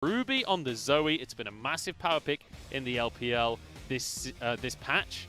Ruby on the Zoe. It's been a massive power pick in the LPL this patch.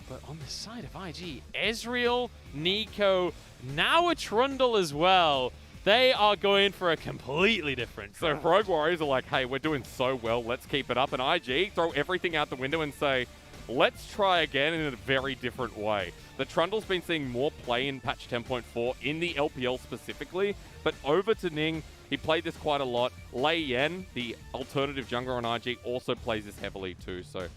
But on the side of IG, Ezreal, Nico, now a Trundle as well. They are going for a completely different draft. So Rogue Warriors are like, hey, we're doing so well, let's keep it up. And IG throw everything out the window and say, let's try again in a very different way. The Trundle's been seeing more play in patch 10.4 in the LPL specifically, but over to Ning, he played this quite a lot. Lei Yen, the alternative jungler on IG, also plays this heavily too. So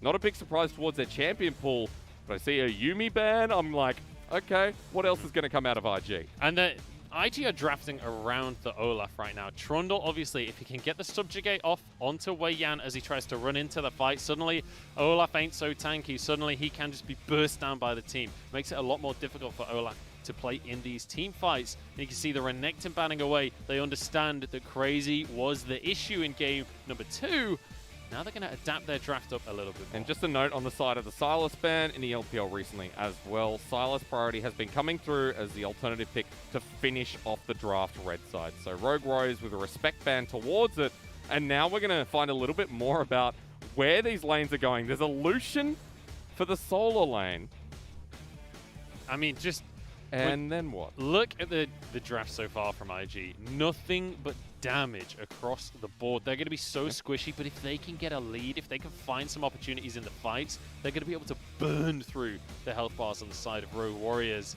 not a big surprise towards their champion pool, but I see a Yuumi ban. I'm like, okay, what else is going to come out of IG? And the IG are drafting around the Olaf right now. Trundle, obviously, if he can get the subjugate off onto Wei Yan as he tries to run into the fight, suddenly Olaf ain't so tanky. Suddenly he can just be burst down by the team. Makes it a lot more difficult for Olaf to play in these team fights. And you can see the Renekton banning away. They understand that Crazy was the issue in game number 2. Now they're going to adapt their draft up a little bit more. And just a note on the side of the Sylas ban in the LPL recently as well. Sylas priority has been coming through as the alternative pick to finish off the draft red side. So Rogue Warriors with a respect ban towards it. And now we're going to find a little bit more about where these lanes are going. There's a Lucian for the solo lane. I mean, just... And then what? Look at the draft so far from IG. Nothing but damage across the board. They're going to be so squishy, but if they can get a lead, if they can find some opportunities in the fights, they're going to be able to burn through the health bars on the side of Rogue Warriors.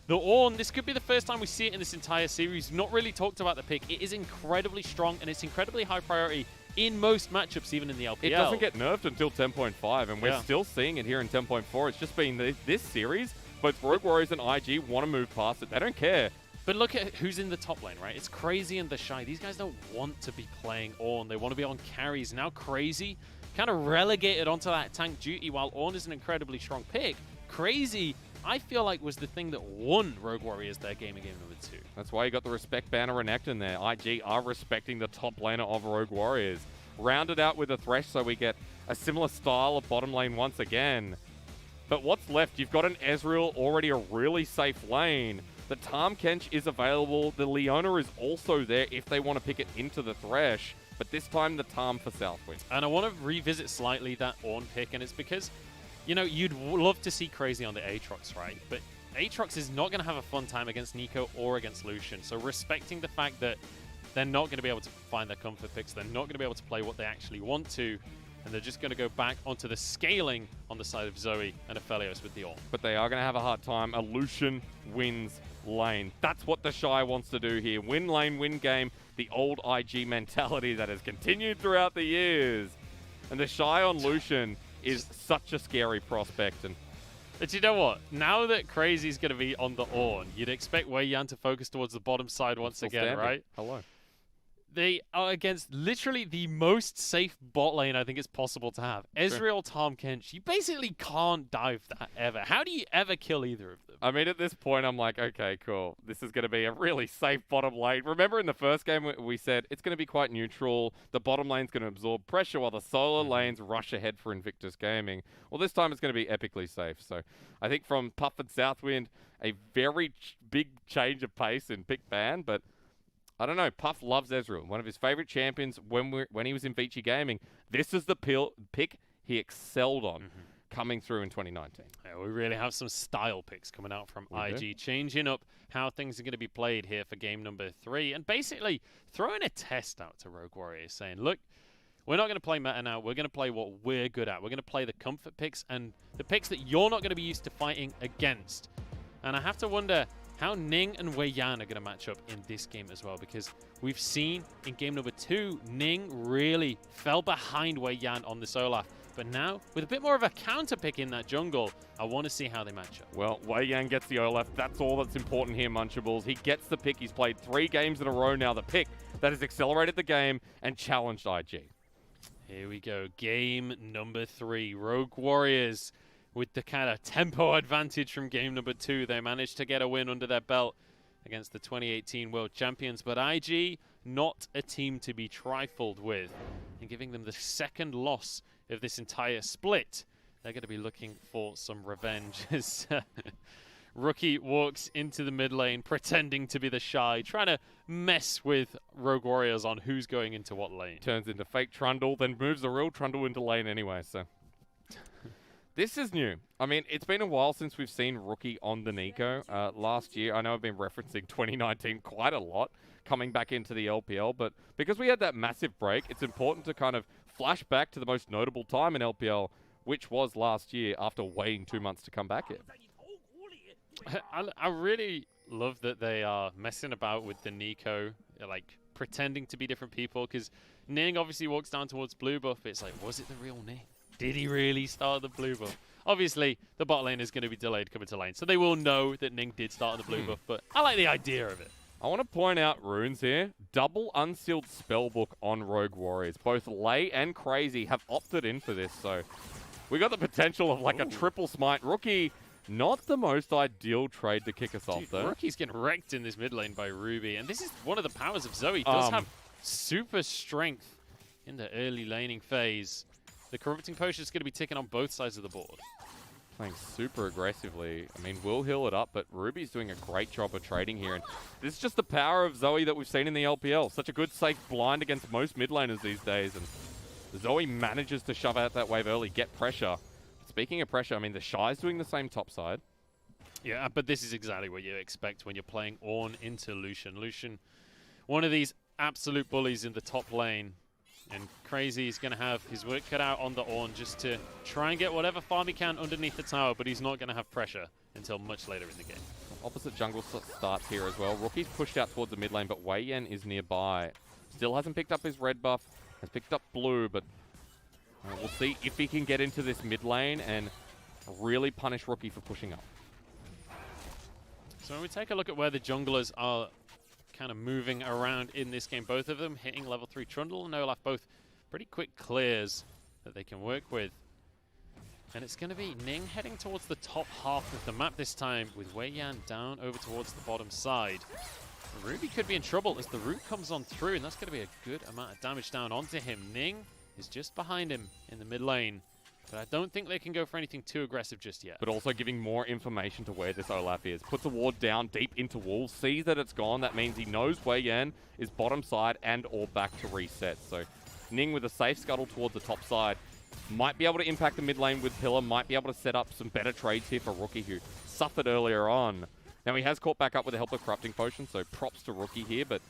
The Ornn, this could be the first time we see it in this entire series. Not really talked about the pick. It is incredibly strong, and it's incredibly high priority in most matchups, even in the LPL. It doesn't get nerfed until 10.5, and we're still seeing it here in 10.4. It's just been this series. Both Rogue Warriors and IG want to move past it. They don't care. But look at who's in the top lane, right? It's Crazy and the Shy. These guys don't want to be playing Ornn. They want to be on carries. Now Crazy kind of relegated onto that tank duty while Ornn is an incredibly strong pick. Crazy, I feel like, was the thing that won Rogue Warriors their game in game number 2. That's why you got the respect banner Renekton there. IG are respecting the top laner of Rogue Warriors. Rounded out with a Thresh so we get a similar style of bottom lane once again. But what's left? You've got an Ezreal, already a really safe lane. The Tahm Kench is available. The Leona is also there if they want to pick it into the Thresh. But this time, the Tahm for Southwind. And I want to revisit slightly that Ornn pick, and it's because, you know, you'd love to see Crazy on the Aatrox, right? But Aatrox is not going to have a fun time against Nico or against Lucian. So respecting the fact that they're not going to be able to find their comfort picks, they're not going to be able to play what they actually want to, and they're just going to go back onto the scaling on the side of Zoe and Aphelios with the Ornn. But they are going to have a hard time. A Lucian wins lane. That's what the Shy wants to do here. Win lane, win game. The old IG mentality that has continued throughout the years. And the Shy on Lucian is such a scary prospect. But you know what? Now that Crazy's going to be on the Ornn, you'd expect Wei Yan to focus towards the bottom side once again, right? Hello. They are against literally the most safe bot lane I think it's possible to have. Ezreal, Tahm Kench. You basically can't dive that ever. How do you ever kill either of them? I mean, at this point, I'm like, okay, cool. This is going to be a really safe bottom lane. Remember in the first game, we said it's going to be quite neutral. The bottom lane's going to absorb pressure while the solo lanes rush ahead for Invictus Gaming. Well, this time it's going to be epically safe. So I think from Puff and Southwind, a very big change of pace in pick ban, but I don't know. Puff loves Ezreal, one of his favorite champions when he was in Vici Gaming. This is the pick he excelled on coming through in 2019. Yeah, we really have some style picks coming out from IG, changing up how things are going to be played here for game number 3, and basically throwing a test out to Rogue Warriors, saying, look, we're not going to play meta now. We're going to play what we're good at. We're going to play the comfort picks and the picks that you're not going to be used to fighting against. And I have to wonder how Ning and Wei Yan are going to match up in this game as well, because we've seen in game number 2, Ning really fell behind Wei Yan on this Olaf. But now, with a bit more of a counter pick in that jungle, I want to see how they match up. Well, Wei Yan gets the Olaf. That's all that's important here, Munchables. He gets the pick. He's played 3 games in a row now. The pick that has accelerated the game and challenged IG. Here we go. Game number 3. Rogue Warriors with the kind of tempo advantage from game number 2. They managed to get a win under their belt against the 2018 World Champions. But IG, not a team to be trifled with. And giving them the second loss of this entire split, they're going to be looking for some revenge. Rookie walks into the mid lane, pretending to be the shy, trying to mess with Rogue Warriors on who's going into what lane. Turns into fake Trundle, then moves the real Trundle into lane anyway, so... This is new. I mean, it's been a while since we've seen Rookie on the Nico. Last year, I know I've been referencing 2019 quite a lot, coming back into the LPL, but because we had that massive break, it's important to kind of flash back to the most notable time in LPL, which was last year after waiting 2 months to come back here. I really love that they are messing about with the Nico, like pretending to be different people, because Ning obviously walks down towards blue buff. It's like, was it the real Ning? Did he really start the blue buff? Obviously, the bot lane is going to be delayed coming to lane, so they will know that Ning did start the blue buff, but I like the idea of it. I want to point out runes here. Double unsealed spellbook on Rogue Warriors. Both Lay and Crazy have opted in for this, so we got the potential of like a triple smite. Rookie, not the most ideal trade to kick us off, though. Rookie's getting wrecked in this mid lane by Ruby, and this is one of the powers of Zoe. Does have super strength in the early laning phase. The corrupting potion is going to be ticking on both sides of the board. Playing super aggressively. I mean, we'll heal it up, but Ruby's doing a great job of trading here. And this is just the power of Zoe that we've seen in the LPL. Such a good, safe blind against most mid laners these days. And Zoe manages to shove out that wave early, get pressure. Speaking of pressure, I mean, the Shy's doing the same top side. Yeah, but this is exactly what you expect when you're playing Ornn into Lucian. Lucian, one of these absolute bullies in the top lane. And Crazy is going to have his work cut out on the Ornn just to try and get whatever farm he can underneath the tower, but he's not going to have pressure until much later in the game. Opposite jungle starts here as well. Rookie's pushed out towards the mid lane, but Wei Yan is nearby. Still hasn't picked up his red buff, has picked up blue, but we'll see if he can get into this mid lane and really punish Rookie for pushing up. So when we take a look at where the junglers are kind of moving around in this game, both of them hitting level 3 Trundle and Olaf, both pretty quick clears that they can work with. And it's going to be Ning heading towards the top half of the map this time, with Wei Yan down over towards the bottom side. Ruby could be in trouble as the root comes on through, and that's going to be a good amount of damage down onto him. Ning is just behind him in the mid lane, but I don't think they can go for anything too aggressive just yet. But also giving more information to where this Olaf is. Puts a ward down deep into wall, sees that it's gone. That means he knows Wei Yan is bottom side and or back to reset. So Ning with a safe scuttle towards the top side. Might be able to impact the mid lane with Pillar. Might be able to set up some better trades here for Rookie, who suffered earlier on. Now he has caught back up with the help of Corrupting Potion, so props to Rookie here. But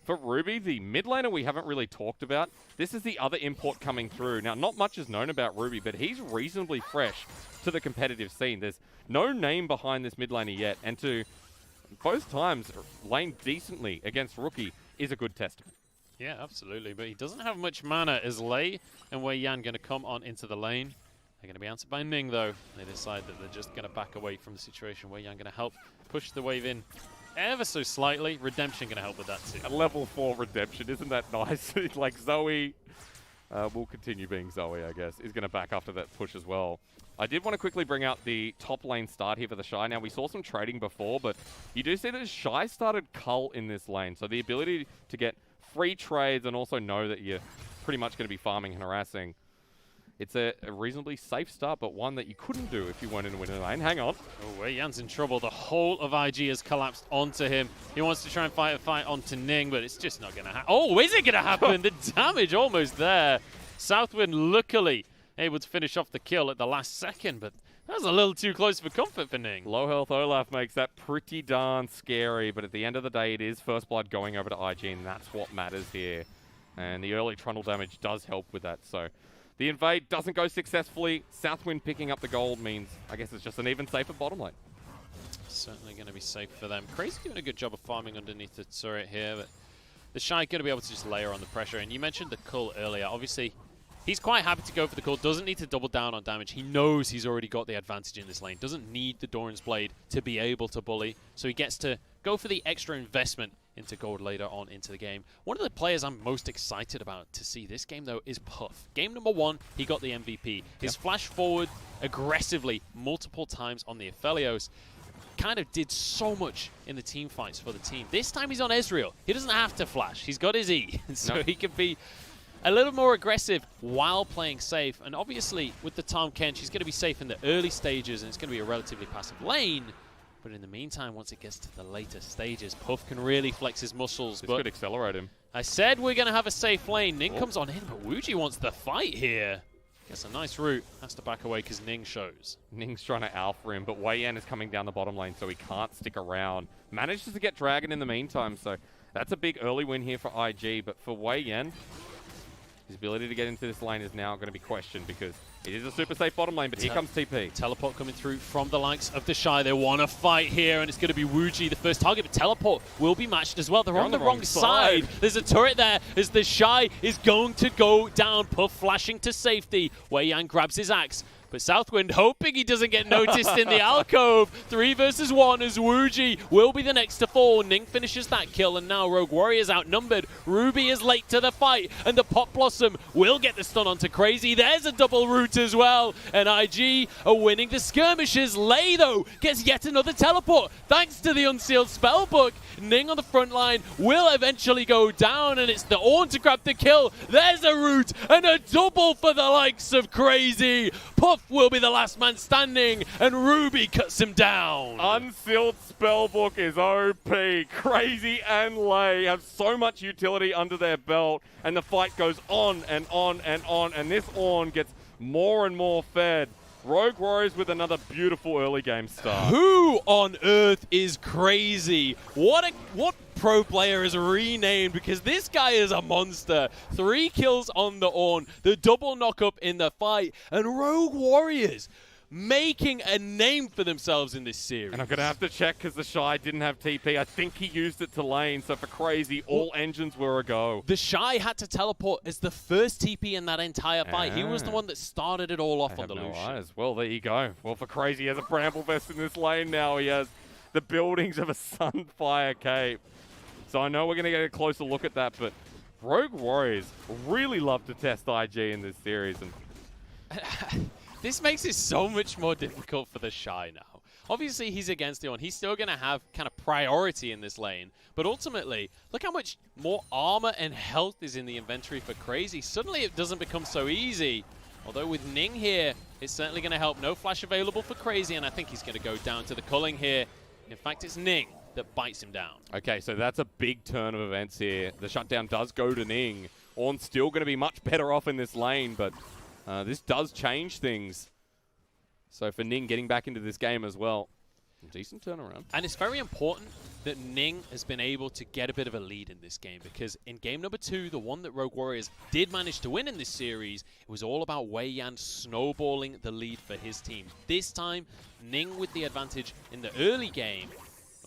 for Ruby, the mid laner we haven't really talked about. This is the other import coming through. Now, not much is known about Ruby, but he's reasonably fresh to the competitive scene. There's no name behind this mid laner yet, and to both times lane decently against Rookie is a good testament. Yeah, absolutely, but he doesn't have much mana as Lei and Wei Yan going to come on into the lane. They're going to be answered by Ning, though. They decide that they're just going to back away from the situation. Wei Yan going to help push the wave in ever so slightly. Redemption going to help with that too. A level 4 Redemption, isn't that nice? Like Zoe will continue being Zoe, I guess, is going to back after that push as well. I did want to quickly bring out the top lane start here for the Shy. Now, we saw some trading before, but you do see that Shy started Cull in this lane. So the ability to get free trades and also know that you're pretty much going to be farming and harassing. It's a reasonably safe start, but one that you couldn't do if you weren't in a winning lane. Hang on. Oh, Wei Yan's in trouble. The whole of IG has collapsed onto him. He wants to try and fight a fight onto Ning, but it's just not going to happen. Oh, is it going to happen? The damage almost there. Southwind luckily able to finish off the kill at the last second, but that was a little too close for comfort for Ning. Low health Olaf makes that pretty darn scary, but at the end of the day, it is First Blood going over to IG, and that's what matters here. And the early Trundle damage does help with that, so the invade doesn't go successfully. Southwind picking up the gold means, I guess it's just an even safer bottom lane. Certainly going to be safe for them. Crazy doing a good job of farming underneath the turret here, but the Shy going to be able to just layer on the pressure. And you mentioned the Cull earlier. Obviously, he's quite happy to go for the Cull. Doesn't need to double down on damage. He knows he's already got the advantage in this lane. Doesn't need the Doran's Blade to be able to bully. So he gets to go for the extra investment into gold later on into the game. One of the players I'm most excited about to see this game, though, is Puff. Game number 1, he got the MVP. His flash forward aggressively multiple times on the Aphelios kind of did so much in the team fights for the team. This time he's on Ezreal. He doesn't have to flash. He's got his E, so he can be a little more aggressive while playing safe. And obviously, with the Tahm Kench, he's going to be safe in the early stages, and it's going to be a relatively passive lane. But in the meantime, once it gets to the later stages, Puff can really flex his muscles. This but could accelerate him. I said we're going to have a safe lane. Ning comes on in, but Wuji wants the fight here. Gets a nice route. Has to back away because Ning shows. Ning's trying to alpha him, but Wei Yan is coming down the bottom lane, so he can't stick around. Manages to get Dragon in the meantime, so that's a big early win here for IG. But for Wei Yan, his ability to get into this lane is now going to be questioned because it is a super safe bottom lane, but here comes TP. Teleport coming through from the likes of the Shy. They want to fight here, and it's going to be Wuji, the first target, but Teleport will be matched as well. They're on the wrong side. There's a turret there as the Shy is going to go down. Puff flashing to safety. Wei Yan grabs his axe. But Southwind hoping he doesn't get noticed in the alcove. 3 versus 1 as Wuji will be the next to fall. Ning finishes that kill, and now Rogue Warriors outnumbered. Ruby is late to the fight, and the Pop Blossom will get the stun onto Crazy. There's a double root as well, and IG are winning the skirmishes. Lei, though, gets yet another teleport thanks to the unsealed spellbook. Ning on the front line will eventually go down, and it's the Ornn to grab the kill. There's a root and a double for the likes of Crazy. Puff will be the last man standing, and Ruby cuts him down. Unsealed spellbook is OP. Crazy and Lei have so much utility under their belt, and the fight goes on and on and on, and this Ornn gets more and more fed. Rogue Warriors with another beautiful early game start. Who on earth is Crazy? What pro player is renamed, because this guy is a monster. 3 kills on the Ornn, the double knock up in the fight, and Rogue Warriors making a name for themselves in this series. And I'm going to have to check because the Shy didn't have TP. I think he used it to lane, so for Crazy, all engines were a go. The Shy had to teleport as the first TP in that entire fight. He was the one that started it all off on the Lucian. Well, there you go. Well, for Crazy, he has a Bramble Vest in this lane now. He has the buildings of a Sunfire Cape. So I know we're going to get a closer look at that, but Rogue Warriors really love to test IG in this series. And this makes it so much more difficult for the Shy now. Obviously, he's against the Ornn. He's still going to have kind of priority in this lane. But ultimately, look how much more armor and health is in the inventory for Crazy. Suddenly, it doesn't become so easy. Although with Ning here, it's certainly going to help. No flash available for Crazy, and I think he's going to go down to the culling here. In fact, it's Ning that bites him down. Okay, so that's a big turn of events here. The shutdown does go to Ning. Ornn's still going to be much better off in this lane, but this does change things. So for Ning getting back into this game as well, decent turnaround. And it's very important that Ning has been able to get a bit of a lead in this game, because in game number 2, the one that Rogue Warriors did manage to win in this series, it was all about Wei Yan snowballing the lead for his team. This time, Ning with the advantage in the early game.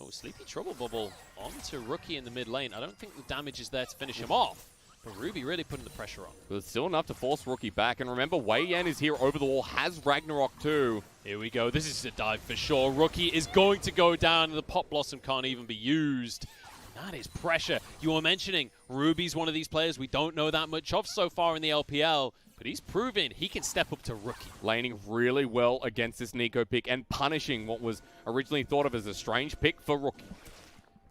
Oh, Sleepy Trouble Bubble onto Rookie in the mid lane. I don't think the damage is there to finish him off. But Ruby really putting the pressure on. But it's still enough to force Rookie back. And remember, Wei Yan is here over the wall, has Ragnarok too. Here we go. This is a dive for sure. Rookie is going to go down, and the Pop Blossom can't even be used. That is pressure. You were mentioning Ruby's one of these players we don't know that much of so far in the LPL. But he's proven he can step up to Rookie. Laning really well against this Nico pick and punishing what was originally thought of as a strange pick for Rookie.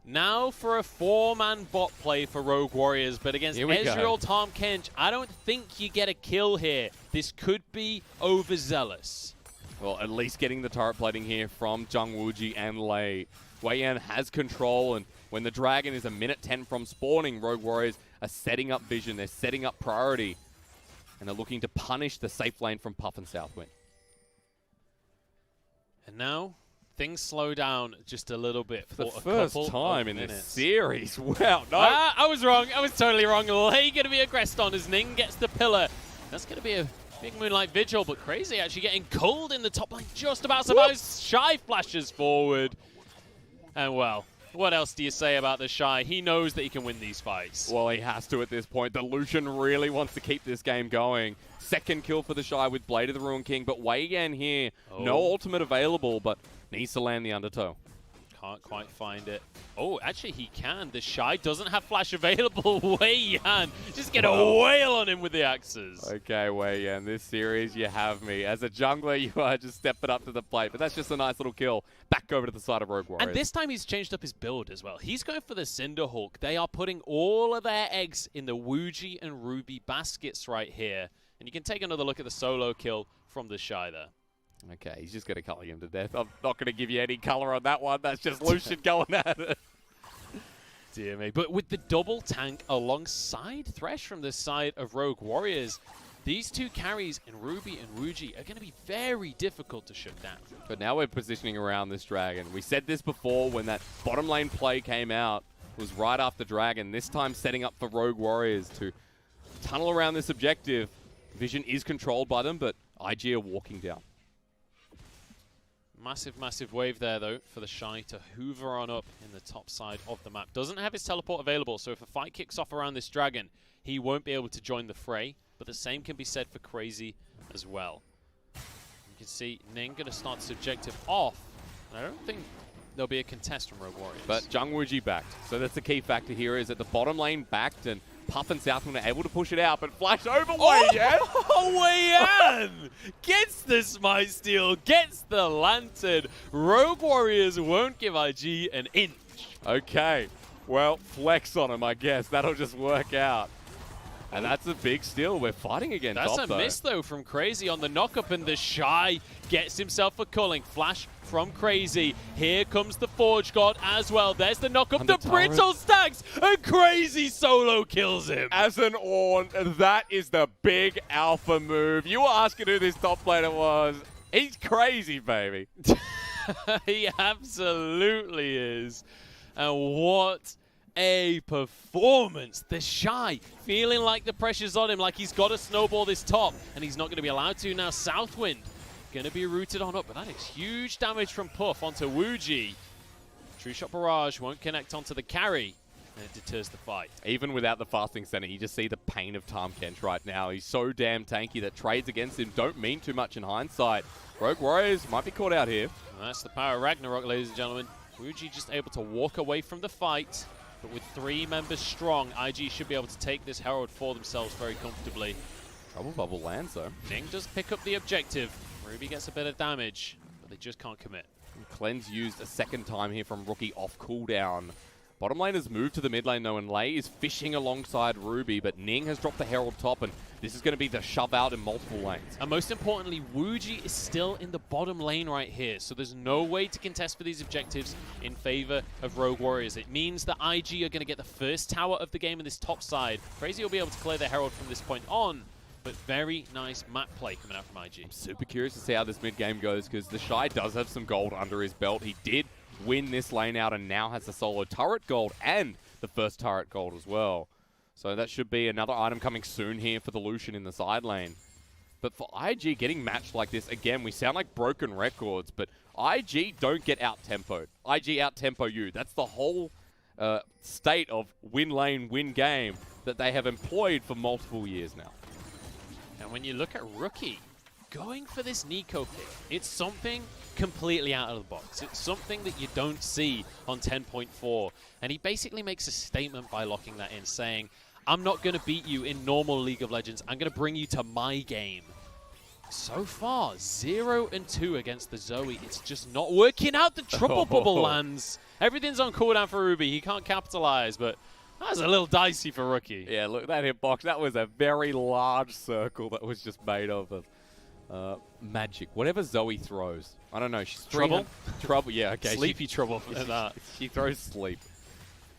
Now for a 4-man bot play for Rogue Warriors, but against Ezreal, Tom Kench, I don't think you get a kill here. This could be overzealous. Well, at least getting the turret plating here from Jung Wooji and Lei. Wei Yan has control, and when the Dragon is a minute 10 from spawning, Rogue Warriors are setting up vision, they're setting up priority, and they're looking to punish the safe lane from Puff and Southwind. And now things slow down just a little bit for the first time in this series. Wow, no. I was wrong. I was totally wrong. Lei going to be aggressed on as Ning gets the pillar. That's going to be a big Moonlight Vigil, but Crazy actually getting cold in the top lane. Just about survives. Shy flashes forward. And well, what else do you say about the Shy? He knows that he can win these fights. Well, he has to at this point. The Lucian really wants to keep this game going. Second kill for the Shy with Blade of the Ruin King, but Wei Yan here, no ultimate available, but needs to land the undertow. Can't quite find it. Oh, actually he can. The Shy doesn't have flash available. Wei Yan just get a wail on him with the axes. Okay, Wei Yan, this series you have me. As a jungler, you are just stepping up to the plate, but that's just a nice little kill. Back over to the side of Rogue Warriors. And this time he's changed up his build as well. He's going for the Cinderhulk. They are putting all of their eggs in the Wuji and Ruby baskets right here. And you can take another look at the solo kill from the Shy there. Okay, he's just going to color him to death. I'm not going to give you any color on that one. That's just Lucian going at it. Dear me. But with the double tank alongside Thresh from the side of Rogue Warriors, these two carries in Ruby and Wuji are going to be very difficult to shut down. But now we're positioning around this Dragon. We said this before when that bottom lane play came out. It was right after Dragon. This time setting up for Rogue Warriors to tunnel around this objective. Vision is controlled by them, but IG are walking down. Massive, massive wave there, though, for the Shy to hoover on up in the top side of the map. Doesn't have his teleport available, so if a fight kicks off around this Dragon, he won't be able to join the fray. But the same can be said for Crazy as well. You can see Ning going to start this objective off. And I don't think there'll be a contest from Rogue Warriors. But Jungwooji backed. So that's the key factor here, is that the bottom lane backed and Puff and Southwind are able to push it out, but flash over Wei Yan. Oh, Wei Yan gets the Smite Steal, gets the Lantern. Rogue Warriors won't give IG an inch. Okay, well, flex on him, I guess. That'll just work out. And that's a big steal. We're fighting again. That's a miss, though, from Crazy on the knock-up, and the Shy gets himself a culling. Flash from Crazy. Here comes the Forge God as well. There's the knock-up. The Brittle stacks, and Crazy solo kills him. As an Ornn, that is the big alpha move. You were asking who this top laner was. He's crazy, baby. He absolutely is. And what a performance. The Shy feeling like the pressure's on him, like he's got to snowball this top, and he's not going to be allowed to. Now Southwind going to be rooted on up, but that is huge damage from Puff onto Wuji. True Shot Barrage won't connect onto the carry, and it deters the fight. Even without the fasting center, you just see the pain of Tahm Kench right now. He's so damn tanky that trades against him don't mean too much in hindsight. Rogue Warriors might be caught out here. And that's the power of Ragnarok, ladies and gentlemen. Wuji just able to walk away from the fight. But with 3 members strong, IG should be able to take this Herald for themselves very comfortably. Trouble bubble lands, though. Ning does pick up the objective. Ruby gets a bit of damage, but they just can't commit. Cleanse used a second time here from Rookie off cooldown. Bottom lane has moved to the mid lane, though, and Lei is fishing alongside Ruby, but Ning has dropped the Herald top, and this is going to be the shove out in multiple lanes. And most importantly, Wuji is still in the bottom lane right here, so there's no way to contest for these objectives in favor of Rogue Warriors. It means that IG are going to get the first tower of the game in this top side. Crazy will be able to clear the Herald from this point on, but very nice map play coming out from IG. I'm super curious to see how this mid game goes, because the Shy does have some gold under his belt. He did win this lane out and now has the solo turret gold and the first turret gold as well. So that should be another item coming soon here for the Lucian in the side lane. But for IG getting matched like this, again, we sound like broken records, but IG don't get out-tempoed. IG out-tempo you. That's the whole state of win lane, win game that they have employed for multiple years now. And when you look at Rookie, going for this Nico pick, it's something completely out of the box. It's something that you don't see on 10.4. And he basically makes a statement by locking that in, saying, I'm not going to beat you in normal League of Legends. I'm going to bring you to my game. So far, 0-2 against the Zoe. It's just not working out. The triple bubble lands. Everything's on cooldown for Ruby. He can't capitalize, but that was a little dicey for Rookie. Yeah, look, that hitbox, that was a very large circle that was just made of magic. Whatever Zoe throws. I don't know. She's Trouble? Trouble, yeah, okay. Sleepy trouble for that. She throws sleep.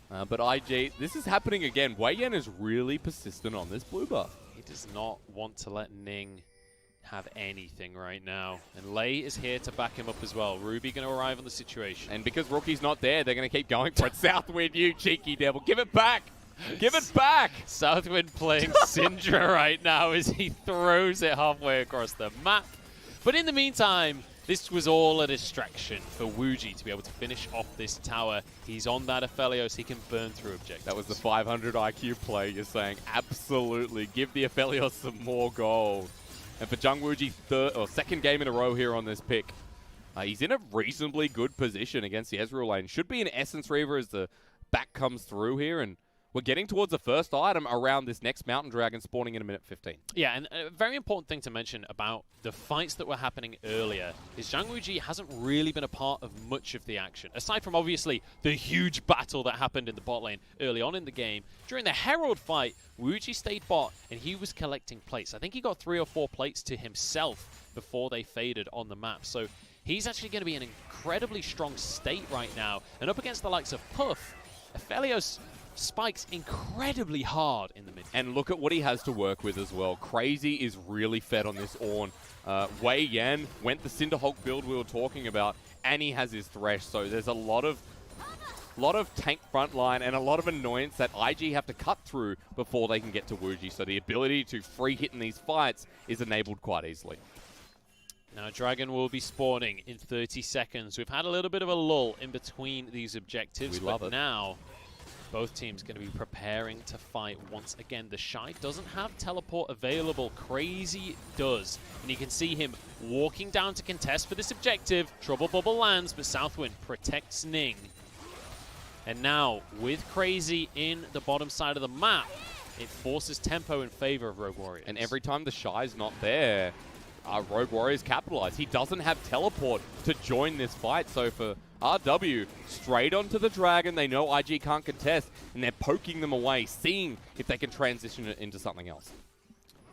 But IG, this is happening again. Wei Yan is really persistent on this blue buff. He does not want to let Ning have anything right now. And Lei is here to back him up as well. Ruby going to arrive on the situation. And because Rookie's not there, they're going to keep going for it. Southwind, you cheeky devil. Give it back. Give it back! Southwind playing Syndra right now as he throws it halfway across the map. But in the meantime, this was all a distraction for Wuji to be able to finish off this tower. He's on that Aphelios, he can burn through objectives. That was the 500 IQ play. You're saying, absolutely, give the Aphelios some more gold. And for Jungwooji, second game in a row here on this pick. He's in a reasonably good position against the Ezreal lane. Should be an Essence Reaver as the back comes through here, and we're getting towards the first item around this next mountain dragon spawning in a minute 15. Yeah, and a very important thing to mention about the fights that were happening earlier is Zhang Wuji hasn't really been a part of much of the action. Aside from, obviously, the huge battle that happened in the bot lane early on in the game, during the Herald fight, Wuji stayed bot and he was collecting plates. I think he got 3 or 4 plates to himself before they faded on the map. So he's actually going to be in an incredibly strong state right now. And up against the likes of Puff, Aphelios spikes incredibly hard in the mid. And look at what he has to work with as well. Crazy is really fed on this Ornn. Wei Yan went the Cinderhulk build we were talking about, and he has his Thresh. So there's a lot of tank frontline and a lot of annoyance that IG have to cut through before they can get to Wuji. So the ability to free hit in these fights is enabled quite easily. Now Dragon will be spawning in 30 seconds. We've had a little bit of a lull in between these objectives, but now both teams going to be preparing to fight once again. The Shy doesn't have teleport available. Crazy does. And you can see him walking down to contest for this objective. Trouble Bubble lands, but Southwind protects Ning. And now, with Crazy in the bottom side of the map, it forces tempo in favor of Rogue Warriors. And every time the Shy's not there, Rogue Warriors capitalize. He doesn't have teleport to join this fight, so for RW, straight onto the Dragon, they know IG can't contest, and they're poking them away, seeing if they can transition it into something else.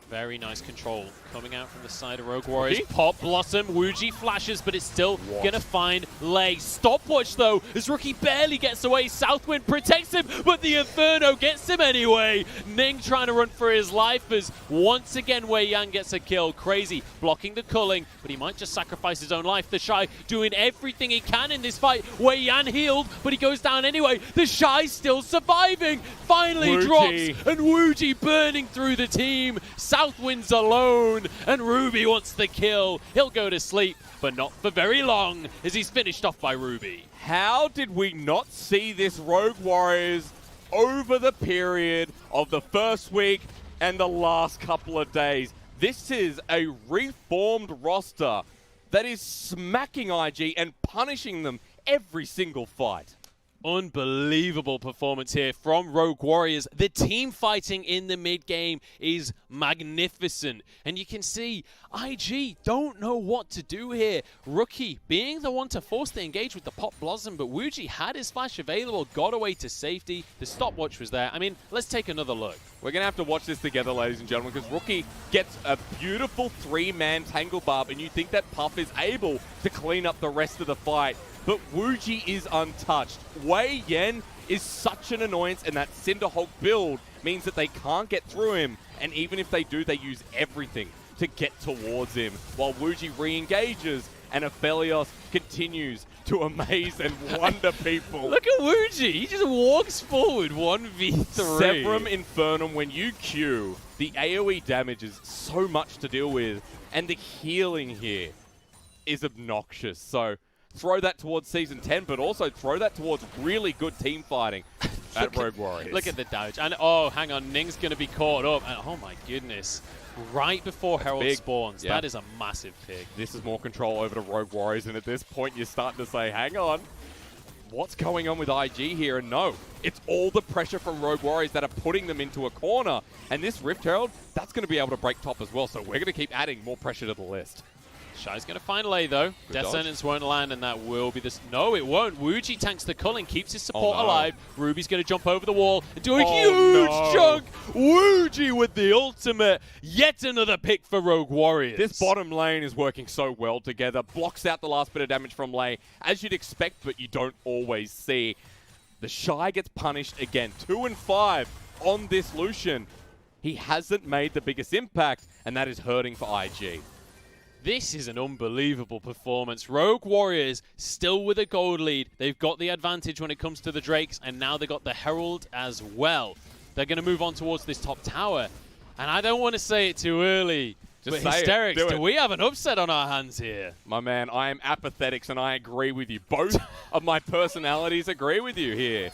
Very nice control coming out from the side of Rogue Warriors. Pop Blossom, Wuji flashes, but it's still going to find Lei. Stopwatch, though, as Rookie barely gets away. Southwind protects him, but the Inferno gets him anyway. Ning trying to run for his life as once again Wei Yan gets a kill. Crazy blocking the culling, but he might just sacrifice his own life. The Shy doing everything he can in this fight. Wei Yan healed, but he goes down anyway. The Shy's still surviving. Finally drops, and Wuji burning through the team. Southwind's alone, and Ruby wants the kill. He'll go to sleep, but not for very long, as he's finished off by Ruby. How did we not see this Rogue Warriors over the period of the first week and the last couple of days? This is a reformed roster that is smacking IG and punishing them every single fight. Unbelievable performance here from Rogue Warriors. The team fighting in the mid game is magnificent. And you can see IG don't know what to do here. Rookie being the one to force the engage with the Pop Blossom, but Wuji had his flash available, got away to safety. The stopwatch was there. I mean, let's take another look. We're going to have to watch this together, ladies and gentlemen, because Rookie gets a beautiful 3-man Tangle Barb, and you think that Puff is able to clean up the rest of the fight. But Wuji is untouched. Wei Yan is such an annoyance, and that Cinderhulk build means that they can't get through him. And even if they do, they use everything to get towards him. While Wuji re-engages, and Aphelios continues to amaze and wonder people. Look at Wuji. He just walks forward 1v3. Severum Infernum, when you Q, the AoE damage is so much to deal with. And the healing here is obnoxious. So throw that towards Season 10, but also throw that towards really good team fighting at Rogue Warriors. Look at the damage. And oh, hang on. Ning's going to be caught up. And oh my goodness. Right before Herald spawns. That is a massive pick. This is more control over the Rogue Warriors. And at this point, you're starting to say, hang on. What's going on with IG here? And no, it's all the pressure from Rogue Warriors that are putting them into a corner. And this Rift Herald, that's going to be able to break top as well. So we're going to keep adding more pressure to the list. Shy's going to find Lei, though. Death Sentence won't land, and that will be this. No, it won't. Wuji tanks the culling, keeps his support alive. Ruby's going to jump over the wall and do a huge chunk. Wuji with the ultimate. Yet another pick for Rogue Warriors. This bottom lane is working so well together. Blocks out the last bit of damage from Lei, as you'd expect, but you don't always see. The Shy gets punished again. 2 and 5 on this Lucian. He hasn't made the biggest impact, and that is hurting for IG. This is an unbelievable performance. Rogue Warriors still with a gold lead. They've got the advantage when it comes to the Drakes, and now they've got the Herald as well. They're going to move on towards this top tower. And I don't want to say it too early, but Hysterics, do we have an upset on our hands here? My man, I am apathetics, and I agree with you. Both of my personalities agree with you here.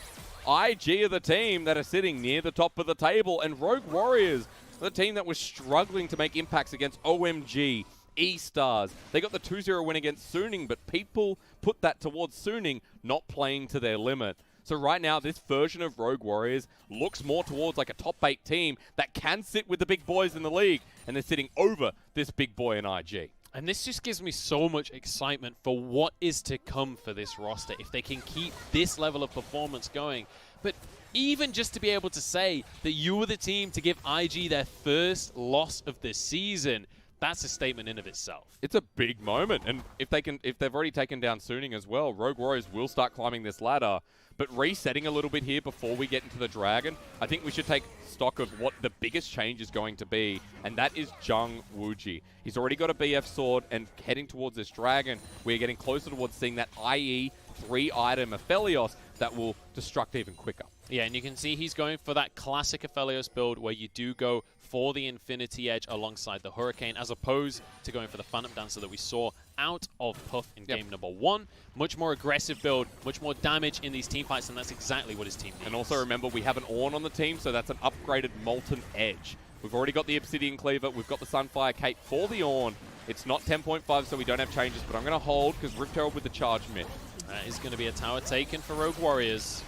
IG are the team that are sitting near the top of the table, and Rogue Warriors are the team that was struggling to make impacts against OMG, E-Stars. They got the 2-0 win against Suning, but people put that towards Suning not playing to their limit. So right now, this version of Rogue Warriors looks more towards like a top 8 team that can sit with the big boys in the league, and they're sitting over this big boy in IG. And this just gives me so much excitement for what is to come for this roster if they can keep this level of performance going. But even just to be able to say that you were the team to give IG their first loss of the season, that's a statement in of itself. It's a big moment, and if they've already taken down Suning as well, Rogue Warriors will start climbing this ladder. But resetting a little bit here before we get into the Dragon, I think we should take stock of what the biggest change is going to be, and that is Jung Wooji. He's already got a BF sword, and heading towards this Dragon, we're getting closer towards seeing that IE 3-item Aphelios that will destruct even quicker. Yeah, and you can see he's going for that classic Aphelios build where you do go for the Infinity Edge alongside the Hurricane, as opposed to going for the Phantom Dancer that we saw out of Puff in game number 1. Much more aggressive build, much more damage in these team fights, and that's exactly what his team needs. And also remember, we have an Ornn on the team, so that's an upgraded Molten Edge. We've already got the Obsidian Cleaver, we've got the Sunfire Cape for the Ornn. It's not 10.5, so we don't have changes, but I'm going to hold because Rift Herald with the charge mid. That is going to be a tower taken for Rogue Warriors.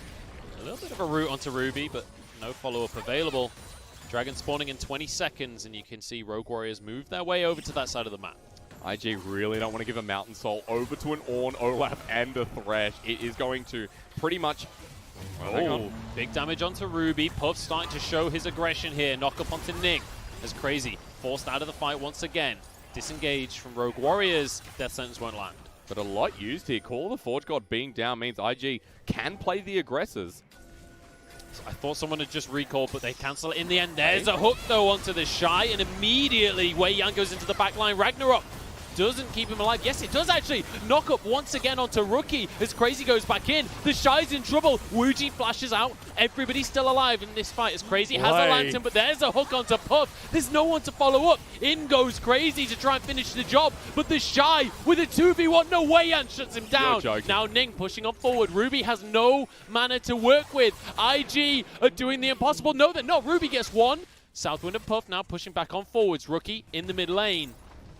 A little bit of a route onto Ruby, but no follow-up available. Dragon spawning in 20 seconds, and you can see Rogue Warriors move their way over to that side of the map. IG really don't want to give a Mountain Soul over to an Ornn, Olaf, and a Thresh. It is going to pretty much... Oh, big damage onto Ruby. Puff starting to show his aggression here. Knock up onto Ning. As Crazy forced out of the fight once again. Disengaged from Rogue Warriors. Death sentence won't land. But a lot used here. Call of the Forge God being down means IG can play the aggressors. I thought someone had just recalled, but they cancel it in the end. There's a hook, though, onto the Shy, and immediately Wei Yan goes into the backline. Ragnarok doesn't keep him alive. Yes, it does, actually. Knock up once again onto Rookie as Crazy goes back in. The Shy's in trouble. Wuji flashes out. Everybody's still alive in this fight as Crazy has a lantern, but there's a hook onto Puff. There's no one to follow up. In goes Crazy to try and finish the job, but the Shy with a 2v1. No, Wei Yan shuts him down. Now Ning pushing on forward. Ruby has no mana to work with. IG are doing the impossible. No, they're not. Ruby gets one. Southwind and Puff now pushing back on forwards. Rookie in the mid lane.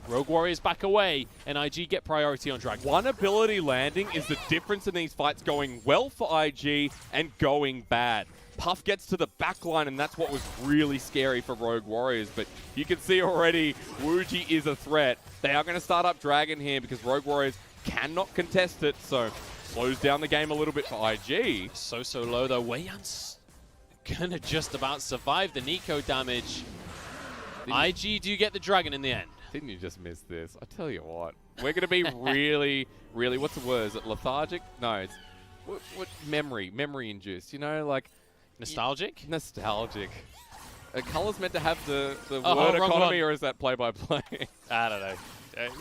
Rogue Warriors back away, and IG get priority on Dragon. One ability landing is the difference in these fights going well for IG and going bad. Puff gets to the back line, and that's what was really scary for Rogue Warriors. But you can see already, Wooji is a threat. They are going to start up Dragon here because Rogue Warriors cannot contest it, so slows down the game a little bit for IG. So low, though. Wei Yan's going to just about survive the Nico damage. IG do get the Dragon in the end. Didn't you just miss this? I tell you what. We're going to be really, what's the word? Is it lethargic? No, it's what memory-induced, you know, like... Nostalgic? Nostalgic. Are colors meant to have the Oh, word wrong economy, one. or is that play-by-play? I don't know.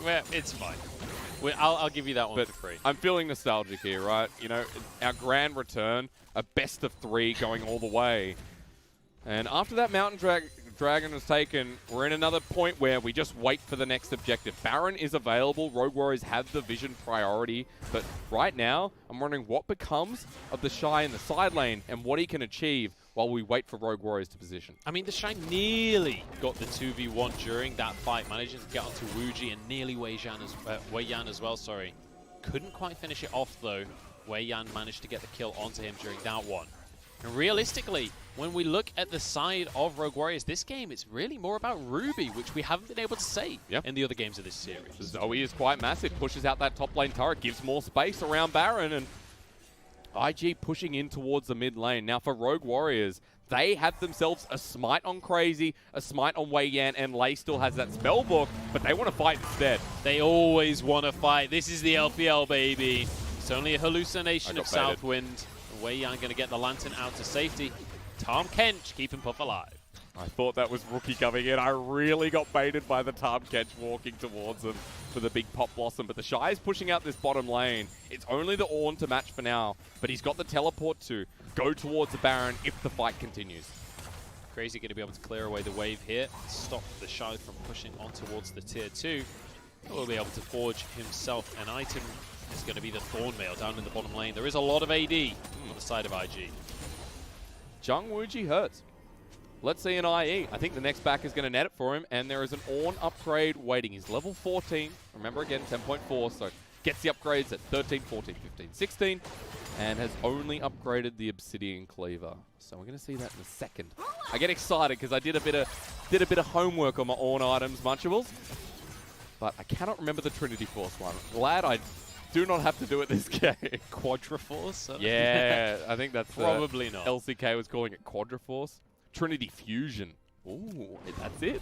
Well, it's fine. I'll give you that one But for free. I'm feeling nostalgic here, right? You know, our grand return, a best of 3 going all the way. And after that Mountain Dragon was taken, we're in another point where we just wait for the next objective. Baron is available. Rogue Warriors have the vision priority. But right now, I'm wondering what becomes of the Shy in the side lane and what he can achieve while we wait for Rogue Warriors to position. I mean, the Shy nearly got the 2v1 during that fight, managing to get onto Wuji and nearly Wei Yan as well, sorry. Couldn't quite finish it off, though. Wei Yan managed to get the kill onto him during that one. And realistically, when we look at the side of Rogue Warriors, this game, it's really more about Ruby, which we haven't been able to say in the other games of this series. Zoe is quite massive, pushes out that top lane turret, gives more space around Baron, and IG pushing in towards the mid lane. Now for Rogue Warriors, they have themselves a smite on Crazy, a smite on Wei Yan, and Lei still has that spell book, but they want to fight instead. They always want to fight. This is the LPL, baby. It's only a hallucination of Southwind. Wei Yan going to get the lantern out to safety. Tom Kench keeping Puff alive. I thought that was Rookie coming in. I really got baited by the Tom Kench walking towards him for the big Pop Blossom. But the Shy is pushing out this bottom lane. It's only the Ornn to match for now. But he's got the teleport to go towards the Baron if the fight continues. Crazy going to be able to clear away the wave here. Stop the Shy from pushing on towards the tier 2. He'll be able to forge himself an item. It's going to be the Thornmail down in the bottom lane. There is a lot of AD on the side of IG. Jung Wooji hurts. Let's see an IE. I think the next back is going to net it for him, and there is an Ornn upgrade waiting. He's level 14. Remember again, 10.4, so gets the upgrades at 13, 14, 15, 16. and has only upgraded the Obsidian Cleaver. So we're going to see that in a second. I get excited because I did a bit of homework on my Orn items, Munchables, but I cannot remember the Trinity Force one. Glad I do not have to do it this game. Quadriforce? Yeah, I think that's probably not. LCK was calling it Quadriforce. Trinity Fusion. Ooh, that's it.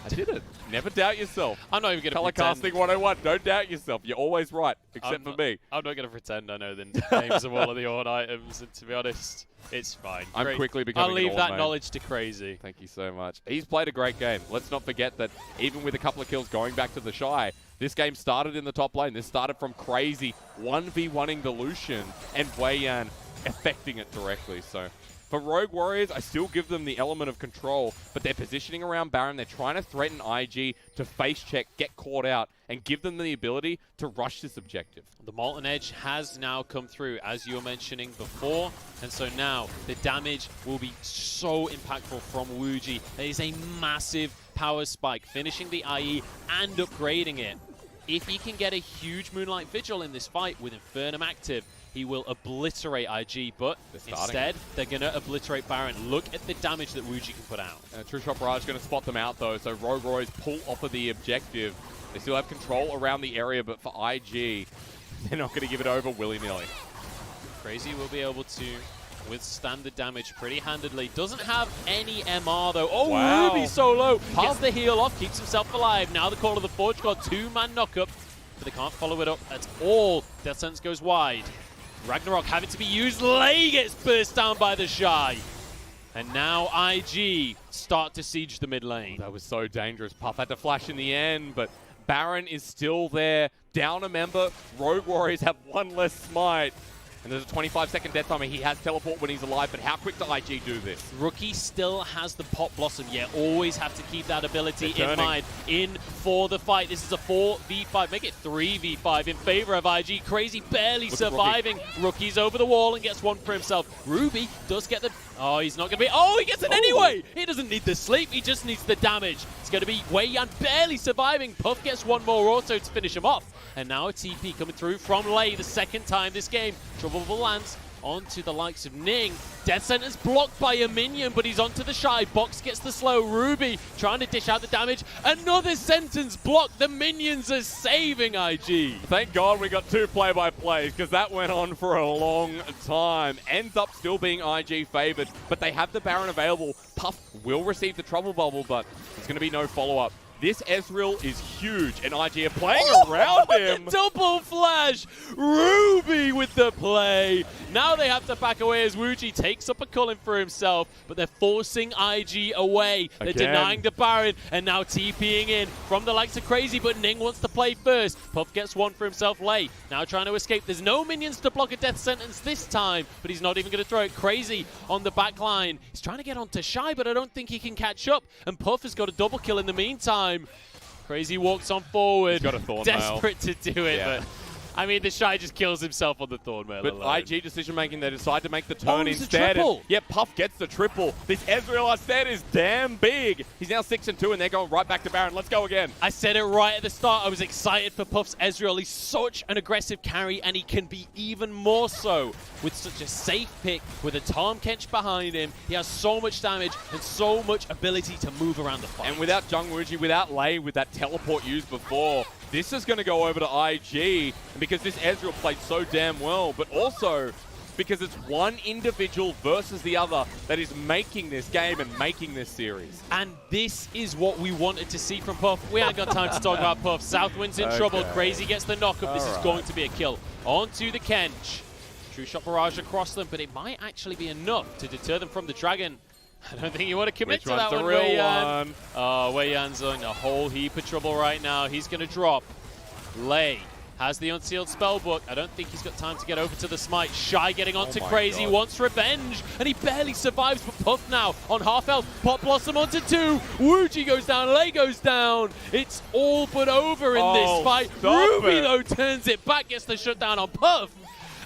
I did it. Never doubt yourself. I'm not even going to Color casting 101. Don't doubt yourself. You're always right, except for me. I'm not going to pretend I know the names of all of the Orn items, and to be honest, it's fine. I'm quickly becoming I'll leave an that Orn main. knowledge to Crazy. Thank you so much. He's played a great game. Let's not forget that even with a couple of kills going back to the Shy, this game started in the top lane. This started from Crazy 1v1ing the Lucian and Weiyan affecting it directly. So for Rogue Warriors, I still give them the element of control, but they're positioning around Baron. They're trying to threaten IG to face check, get caught out, and give them the ability to rush this objective. The Molten Edge has now come through, as you were mentioning before, and so now the damage will be so impactful from Wuji. There is a massive power spike, finishing the IE and upgrading it. If he can get a huge Moonlight Vigil in this fight with Infernum active, he will obliterate IG, but instead, they're going to obliterate Baron. Look at the damage that Wuji can put out. True Shot Barrage is going to spot them out, though, so Rogue Warriors pull off of the objective. They still have control around the area, but for IG, they're not going to give it over willy-nilly. Crazy will be able to withstand the damage pretty handedly. Doesn't have any MR, though. Oh, wow. Ruby solo! Gets the heal off, keeps himself alive. Now the Call of the Forge got 2-man knockup, but they can't follow it up at all. Death Sentence goes wide. Ragnarok having to be used. Lei gets burst down by the Shy. And now IG start to siege the mid lane. That was so dangerous. Puff had to flash in the end, but Baron is still there. Down a member. Rogue Warriors have one less smite. And there's a 25-second death timer. He has teleport when he's alive, but how quick does IG do this? Rookie still has the Pop Blossom. Yeah, always have to keep that ability in mind. In for the fight. This is a 4v5. Make it 3v5 in favor of IG. Crazy barely surviving. Rookie's over the wall and gets one for himself. Ruby does get the... Oh, he's not going to be... Oh, he gets it anyway! He doesn't need the sleep. He just needs the damage. It's going to be Weiyan barely surviving. Puff gets one more also to finish him off. And now a TP coming through from Lei the second time this game. Trouble lands onto the likes of Ning. Death Sentence blocked by a minion, but he's onto the Shy. Box gets the slow. Ruby trying to dish out the damage. Another Sentence blocked. The minions are saving IG. Thank God we got two play-by-plays, because that went on for a long time. Ends up still being IG favored, but they have the Baron available. Puff will receive the Trouble Bubble, but there's going to be no follow-up. This Ezreal is huge, and IG are playing around him. Double flash! Ruby with the play. Now they have to back away as Wuji takes up a Cullen for himself, but they're forcing IG away. They're denying the Baron, and now TPing in from the likes of Crazy, but Ning wants to play first. Puff gets one for himself. Lei now trying to escape. There's no minions to block a Death Sentence this time, but he's not even going to throw it. Crazy on the back line. He's trying to get onto Shy, but I don't think he can catch up, and Puff has got a double kill in the meantime. Crazy walks on forward. He's got a Thornmail. Desperate to do it, but I mean, the Shy just kills himself on the Thornmail But alone. IG decision-making, they decide to make the turn A instead. triple. Yeah, Puff gets the triple. This Ezreal, I said, is damn big. He's now 6-2, and they're going right back to Baron. Let's go again. I said it right at the start. I was excited for Puff's Ezreal. He's such an aggressive carry, and he can be even more so with such a safe pick with a Tahm Kench behind him. He has so much damage and so much ability to move around the fight. And without Jungwuji, without Lei, with that teleport used before, this is going to go over to IG, and because this Ezreal played so damn well, but also because it's one individual versus the other that is making this game and making this series. And this is what we wanted to see from Puff. We ain't got time to talk about Puff. Southwind's in trouble. Crazy gets the knockup. This is going to be a kill. Onto the Kench. True Shot Barrage across them, but it might actually be enough to deter them from the Dragon. I don't think you want to commit to that one, Weiyan. Oh, Weiyan's in a whole heap of trouble right now. He's going to drop. Lei has the unsealed spellbook. I don't think he's got time to get over to the smite. Shy getting onto Crazy, wants revenge, and he barely survives. But Puff now on half health. Pop Blossom onto 2. Wuji goes down, Lei goes down. It's all but over in this fight. Ruby, though, turns it back, gets the shutdown on Puff.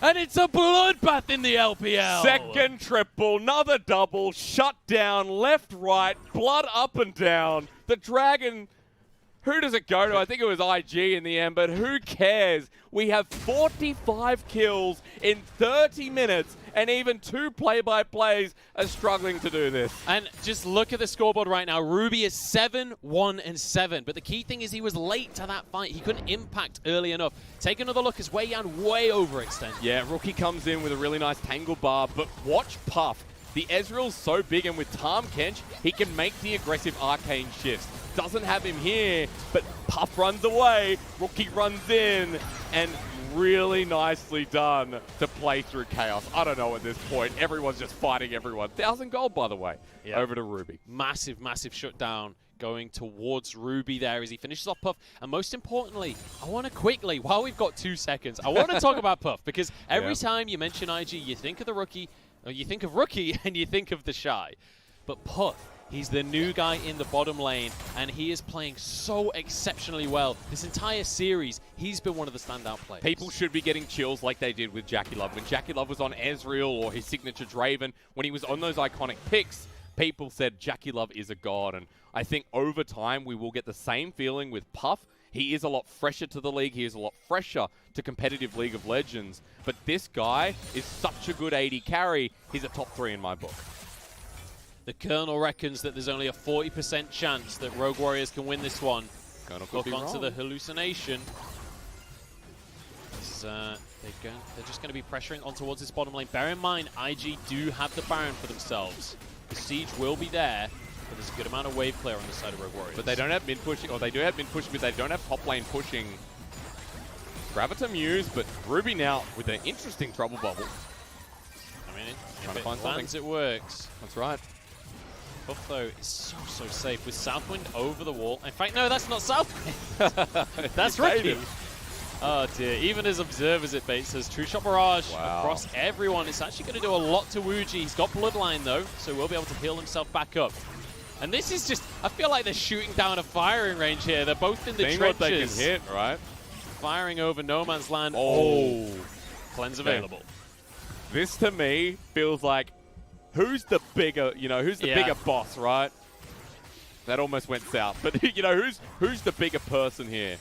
And it's a bloodbath in the LPL. Second triple, another double, shut down, left, right, blood up and down. The Dragon Who does it go to? I think it was IG in the end, but who cares? We have 45 kills in 30 minutes, and even 2 play-by-plays are struggling to do this. And just look at the scoreboard right now. Ruby is 7-1-7, but the key thing is he was late to that fight. He couldn't impact early enough. Take another look as Wei Yan way overextended. Yeah, Rookie comes in with a really nice tangle bar, but watch Puff. The Ezreal's so big, and with Tahm Kench, he can make the aggressive arcane shifts. Doesn't have him here, but Puff runs away, Rookie runs in, and really nicely done to play through chaos. I don't know at this point. Everyone's just fighting everyone. 1,000 gold, by the way, over to Ruby. Massive, massive shutdown going towards Ruby there as he finishes off Puff. And most importantly, I want to quickly, while we've got 2 seconds, I want to talk about Puff, because every time you mention IG, you think of the Rookie, or you think of Rookie, and you think of the Shy. But Puff, he's the new guy in the bottom lane, and he is playing so exceptionally well. This entire series, he's been one of the standout players. People should be getting chills like they did with Jackie Love. When Jackie Love was on Ezreal or his signature Draven, when he was on those iconic picks, people said Jackie Love is a god. And I think over time we will get the same feeling with Puff. He is a lot fresher to the league. He is a lot fresher to competitive League of Legends. But this guy is such a good AD carry. He's a top 3 in my book. The Colonel reckons that there's only a 40% chance that Rogue Warriors can win this one. Colonel could Look be onto wrong. the hallucination. They're just going to be pressuring on towards this bottom lane. Bear in mind, IG do have the Baron for themselves. The siege will be there, but there's a good amount of wave clear on the side of Rogue Warriors. But they don't have mid pushing, or they do have mid pushing, but they don't have top lane pushing. Graviton used, but Ruby now with an interesting trouble bubble. I mean, Trying if to find it lands, it works. That's right. Puff, though, is so safe with Southwind over the wall. In fact, no, that's not Southwind. That's Rookie. Oh, dear. Even as observers, it baits says True Shot Barrage across everyone. It's actually going to do a lot to Wuji. He's got Bloodline, though, so we'll be able to heal himself back up. And this is just, I feel like they're shooting down a firing range here. They're both in the trenches. What they can hit, right? Firing over no man's land. Oh. Cleanse available. This, to me, feels like who's the bigger, who's the bigger boss, right? That almost went south. But, who's the bigger person here?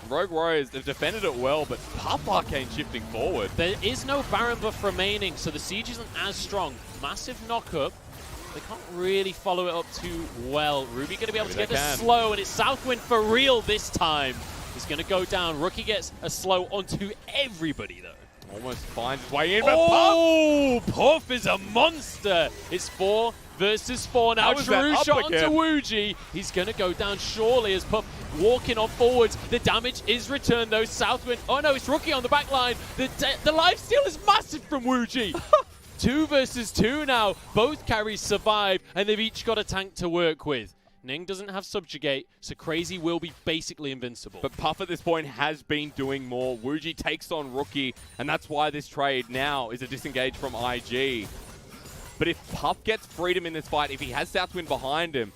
Rogue Warriors, they've defended it well, but Puff Arcane shifting forward. There is no Baron buff remaining, so the siege isn't as strong. Massive knock-up. They can't really follow it up too well. Ruby going to be able to get this slow, and it's Southwind for real this time. He's going to go down. Rookie gets a slow onto everybody, though. Almost finds his way in, but Puff is a monster. It's 4 versus 4 now. True shot onto Wuji. He's going to go down surely as Puff walking on forwards. The damage is returned, though. Southwind. Oh, no, it's Rookie on the back line. The lifesteal is massive from Wuji. 2 versus 2 now. Both carries survive, and they've each got a tank to work with. Ning doesn't have Subjugate, so Crazy will be basically invincible. But Puff at this point has been doing more. Wuji takes on Rookie, and that's why this trade now is a disengage from IG. But if Puff gets freedom in this fight, if he has Southwind behind him,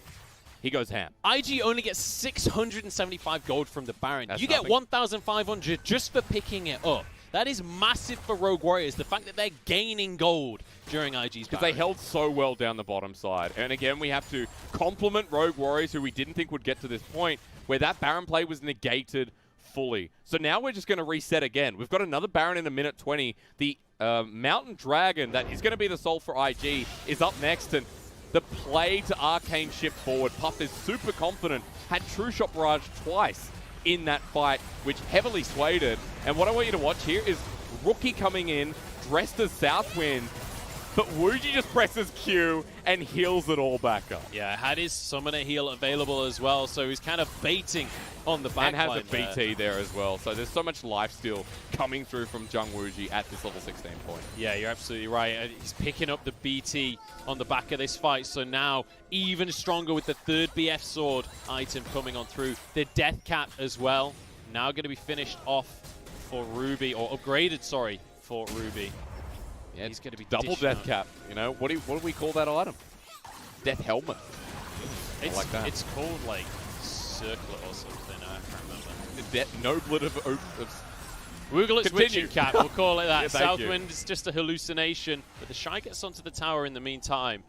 he goes ham. IG only gets 675 gold from the Baron. That's you nothing. get 1,500 just for picking it up. That is massive for Rogue Warriors, the fact that they're gaining gold during IG's because they Baron. held so well down the bottom side. And again, we have to compliment Rogue Warriors, who we didn't think would get to this point, where that Baron play was negated fully. So now we're just going to reset again. We've got another Baron in a minute 20. The Mountain Dragon that is going to be the soul for IG is up next, and the play to Arcane shift forward. Puff is super confident, had True Shot Barrage twice in that fight, which heavily swayed it. And what I want you to watch here is Rookie coming in, dressed as Southwind, but Wuji just presses Q and heals it all back up. Yeah, had his Summoner heal available as well, so he's kind of baiting on the backline. And has a BT there as well, so there's so much lifesteal coming through from Jung Wuji at this level 16 point. Yeah, you're absolutely right. He's picking up the BT on the back of this fight, so now even stronger with the 3rd BF sword item coming on through. The Death Cap as well, now going to be finished off for Ruby, or upgraded, sorry, for Ruby. Yeah, he's going to be double Death Cap. You know, what do we call that item? Death Helmet. It's, like that. It's called like Circlet or something. I can't remember. Noblet of Wooglet's Witching Cap, we'll call it that. Yeah, Southwind is just a hallucination, but the Shy gets onto the tower in the meantime.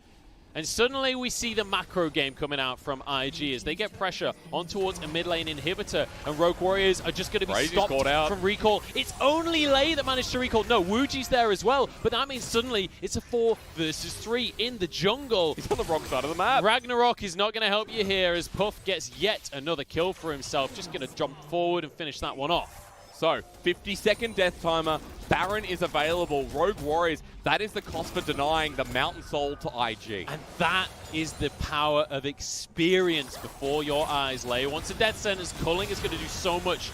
And suddenly we see the macro game coming out from IG as they get pressure on towards a mid lane inhibitor, and Rogue Warriors are just going to be stopped from recall. It's only Lei that managed to recall. No, Wuji's there as well, but that means suddenly it's a 4 versus 3 in the jungle. He's on the wrong side of the map. Ragnarok is not going to help you here as Puff gets yet another kill for himself. Just going to jump forward and finish that one off. So, 50-second death timer. Baron is available. Rogue Warriors, that is the cost for denying the Mountain Soul to IG. And that is the power of experience before your eyes, Lei. Once a death sentence, Culling is going to do so much.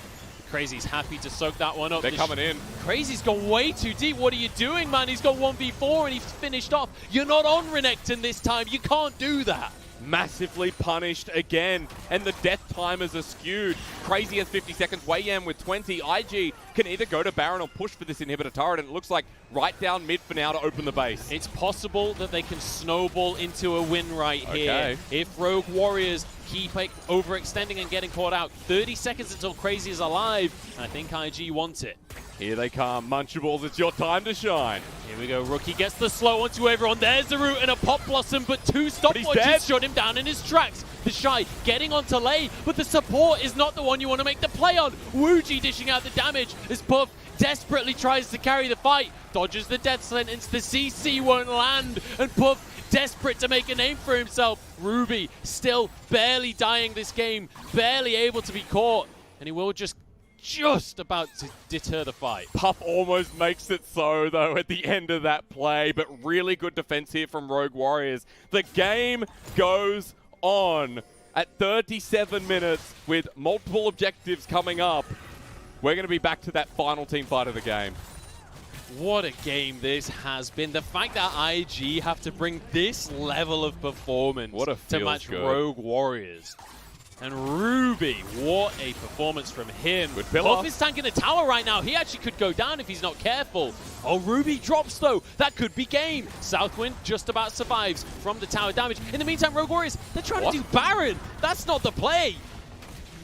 Crazy's happy to soak that one up. They're coming in. Crazy's gone way too deep. What are you doing, man? He's got 1v4 and he's finished off. You're not on Renekton this time. You can't do that. Massively punished again, and the death timers are skewed. Crazy has 50 seconds, Wei Yan with 20. IG can either go to Baron or push for this inhibitor turret, and it looks like right down mid for now to open the base. It's possible that they can snowball into a win right here. If Rogue Warriors keep overextending and getting caught out. 30 seconds until Crazy is alive, and I think IG wants it. Here they come, Munchables, it's your time to shine. Here we go, Rookie gets the slow onto everyone. There's the root and a Pop Blossom, but 2 stopwatches shut him down in his tracks. The Shy getting onto Lei, but the support is not the one you want to make the play on. Wuji dishing out the damage as Puff desperately tries to carry the fight. Dodges the death sentence, the CC won't land, and Puff desperate to make a name for himself. Ruby still barely dying this game, barely able to be caught, and he will just about to deter the fight. Puff almost makes it so, though, at the end of that play, but really good defense here from Rogue Warriors. The game goes on at 37 minutes with multiple objectives coming up. We're going to be back to that final team fight of the game. What a game this has been. The fact that IG have to bring this level of performance to match Rogue Warriors. And Ruby, what a performance from him. Puff is tanking the tower right now. He actually could go down if he's not careful. Oh, Ruby drops though. That could be game. Southwind just about survives from the tower damage. In the meantime, Rogue Warriors, they're trying to do Baron. That's not the play.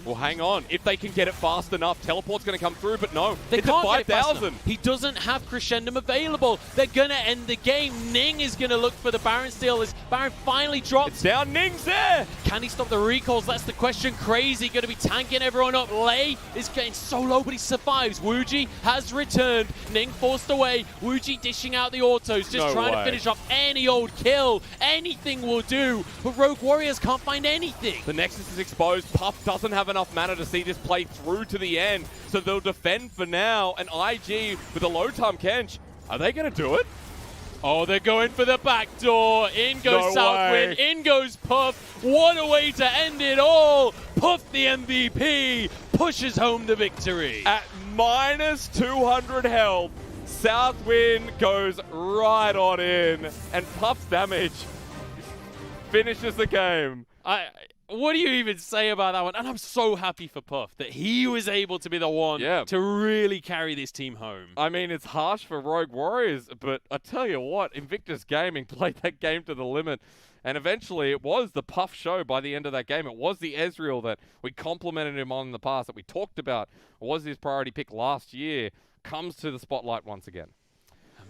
Well, hang on. If they can get it fast enough, teleport's going to come through, but no. They can't get it fast 5,000. enough. He doesn't have Crescendum available. They're going to end the game. Ning is going to look for the Baron steal as Baron finally drops. It's down. Ning's there. Can he stop the recalls? That's the question. Crazy going to be tanking everyone up. Lei is getting so low, but he survives. Wuji has returned. Ning forced away. Wuji dishing out the autos, just trying to finish off any old kill. Anything will do, but Rogue Warriors can't find anything. The Nexus is exposed. Puff doesn't have enough mana to see this play through to the end, so they'll defend for now. And IG with a low time Kench, are they going to do it? Oh, they're going for the back door. In goes Southwind. In goes Puff. What a way to end it all. Puff, the MVP, pushes home the victory. At minus 200 health, Southwind goes right on in, and Puff's damage finishes the game. What do you even say about that one? And I'm so happy for Puff that he was able to be the one to really carry this team home. I mean, it's harsh for Rogue Warriors, but I tell you what, Invictus Gaming played that game to the limit. And eventually, it was the Puff show by the end of that game. It was the Ezreal that we complimented him on in the past, that we talked about. It was his priority pick last year. Comes to the spotlight once again.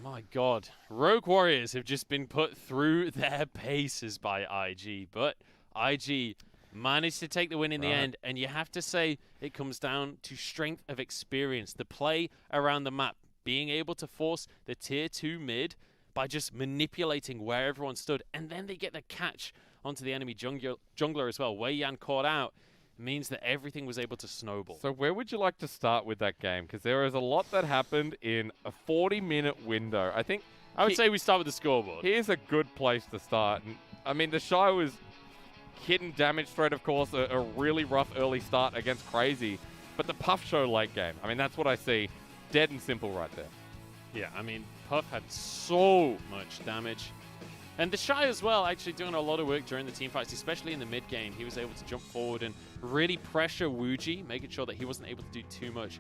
My God. Rogue Warriors have just been put through their paces by IG, but IG managed to take the win in the end, and you have to say it comes down to strength of experience. The play around the map, being able to force the tier 2 mid by just manipulating where everyone stood, and then they get the catch onto the enemy jungler as well. Wei Yan caught out means that everything was able to snowball. So where would you like to start with that game? Because there is a lot that happened in a 40-minute window. I would say we start with the scoreboard. Here's a good place to start. I mean, the Shy was hidden damage threat, of course, a really rough early start against Crazy. But the Puff show late game, I mean, that's what I see. Dead and simple right there. Yeah, I mean, Puff had so much damage. And the Shy as well, actually doing a lot of work during the team fights, especially in the mid game. He was able to jump forward and really pressure Wuji, making sure that he wasn't able to do too much.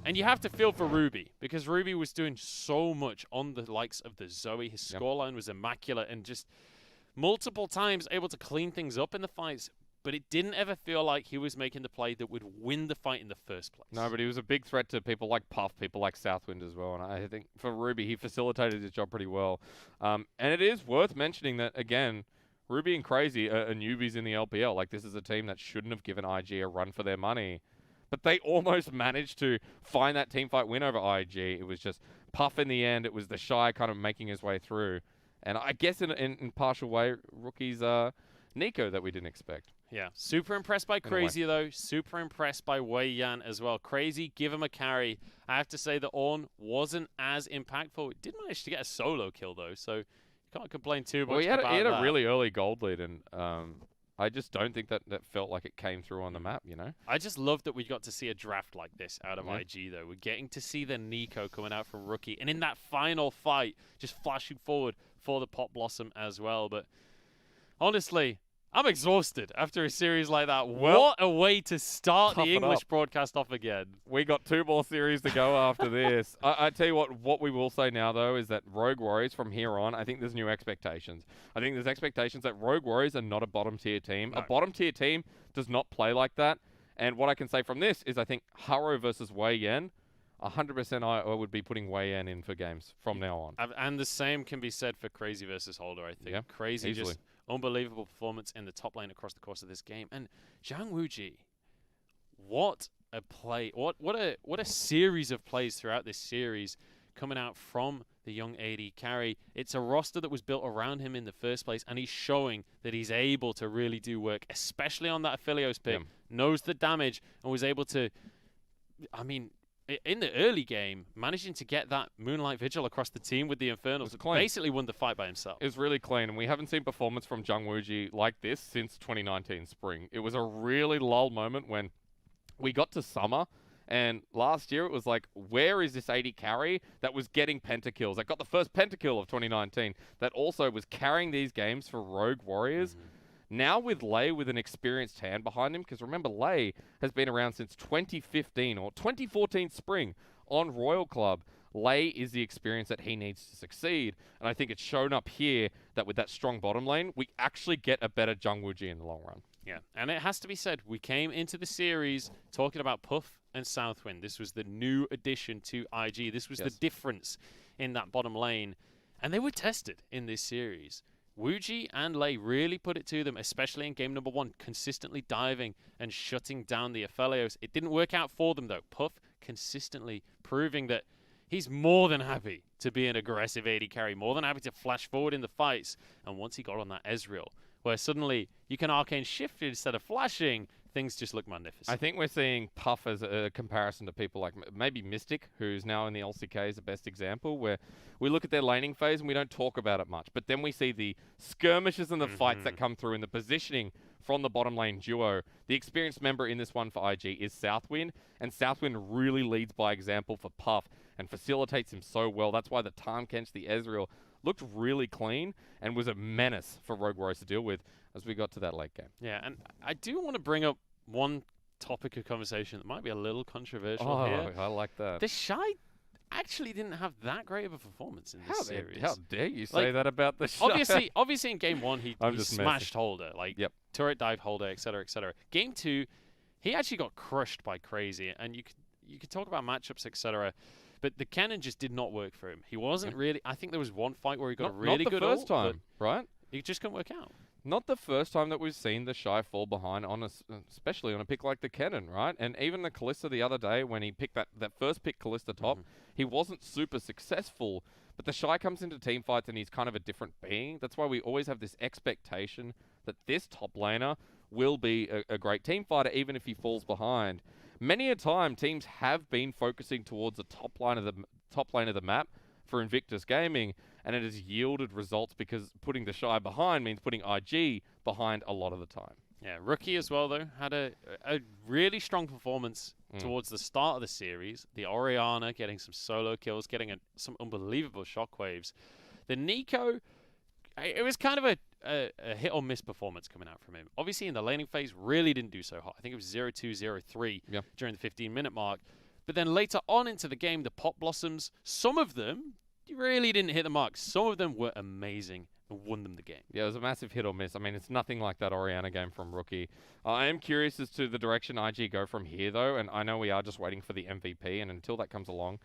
And you have to feel for Ruby, because Ruby was doing so much on the likes of the Zoe. His scoreline was immaculate and just multiple times able to clean things up in the fights. but it didn't ever feel like he was making the play that would win the fight in the first place. No, but he was a big threat to people like Puff, people like Southwind as well. And I think for Ruby, he facilitated his job pretty well. And it is worth mentioning that, again, Ruby and Crazy are newbies in the LPL. Like, this is a team that shouldn't have given IG a run for their money. But they almost managed to find that teamfight win over IG. It was just Puff in the end. It was the Shy kind of making his way through. And I guess in partial way, rookies Nico that we didn't expect. Yeah, super impressed by Crazy, though. Super impressed by Wei Yan as well. Crazy, give him a carry. I have to say that Ornn wasn't as impactful. It did manage to get a solo kill, though, so you can't complain too much about that. He had a really early gold lead, and I just don't think that felt like it came through on the map, you know? I just love that we got to see a draft like this out of IG, though. We're getting to see the Nico coming out from Rookie, and in that final fight, just flashing forward for the Pot Blossom as well. But honestly, I'm exhausted after a series like that. Well, what a way to start the English broadcast off again. We got 2 more series to go after this. I tell you what we will say now, though, is that Rogue Warriors from here on, I think there's new expectations. I think there's expectations that Rogue Warriors are not a bottom-tier team. No. A bottom-tier team does not play like that. And what I can say from this is I think Haro versus Wei Yan, 100% I would be putting Wei Yan in for games from now on. And the same can be said for Crazy versus Holder, I think. Yeah, Crazy easily. just unbelievable performance in the top lane across the course of this game. And Zhang Wuji, what a play. What a series of plays throughout this series coming out from the young AD carry. It's a roster that was built around him in the first place, and he's showing that he's able to really do work, especially on that Aphelios pick. Yeah. Knows the damage and was able to, I mean, in the early game, managing to get that Moonlight Vigil across the team with the Infernals, basically won the fight by himself. It was really clean, and we haven't seen performance from Zhang Wuji like this since 2019 spring. It was a really lull moment when we got to summer, and last year it was like, where is this AD carry that was getting pentakills? That got the first pentakill of 2019, that also was carrying these games for Rogue Warriors. Now with Lei with an experienced hand behind him, because remember, Lei has been around since 2015 or 2014 spring on Royal Club. Lei is the experience that he needs to succeed. And I think it's shown up here that with that strong bottom lane, we actually get a better Zhang Wuji in the long run. Yeah, and it has to be said, we came into the series talking about Puff and Southwind. This was the new addition to IG. This was the difference in that bottom lane. And they were tested in this series. Wuji and Lei really put it to them, especially in game number 1, consistently diving and shutting down the Aphelios. It didn't work out for them, though. Puff consistently proving that he's more than happy to be an aggressive AD carry, more than happy to flash forward in the fights. And once he got on that Ezreal, where suddenly you can arcane shift instead of flashing, things just look magnificent. I think we're seeing Puff as a comparison to people like maybe Mystic, who's now in the LCK, is the best example, where we look at their laning phase and we don't talk about it much. But then we see the skirmishes and the fights that come through and the positioning from the bottom lane duo. The experienced member in this one for IG is Southwind, and Southwind really leads by example for Puff and facilitates him so well. That's why the Tahm Kench, the Ezreal, looked really clean and was a menace for Rogue Warriors to deal with as we got to that late game. Yeah, and I do want to bring up one topic of conversation that might be a little controversial here. I like that. The Shy actually didn't have that great of a performance in this series. How dare you say that about the Shy? Obviously in game 1, he smashed Holder, like turret dive Holder, etc., etc. Game 2, he actually got crushed by Crazy, and you could talk about matchups, etc., but the cannon just did not work for him. He wasn't really. I think there was one fight where he got a really good ult. Not the first time, right? It just couldn't work out. Not the first time that we've seen the Shy fall behind, especially on a pick like the Cannon, right? And even the Kalista the other day, when he picked that first pick Kalista top, he wasn't super successful. But the Shy comes into team fights and he's kind of a different being. That's why we always have this expectation that this top laner will be a great team fighter, even if he falls behind. Many a time, teams have been focusing towards the top lane of the map for Invictus Gaming, and it has yielded results because putting the Shy behind means putting IG behind a lot of the time. Yeah, Rookie as well, though, had a really strong performance towards the start of the series. The Orianna getting some solo kills, getting some unbelievable shockwaves. The Nico, it was kind of a hit or miss performance coming out from him. Obviously, in the laning phase, really didn't do so hot. I think it was 0-2, 0-3 during the 15-minute mark. But then later on into the game, the Pot Blossoms, some of them really didn't hit the mark. Some of them were amazing. and won them the game. Yeah, it was a massive hit or miss. I mean, it's nothing like that Oriana game from Rookie. I am curious as to the direction IG go from here, though, and I know we are just waiting for the MVP, and until that comes along,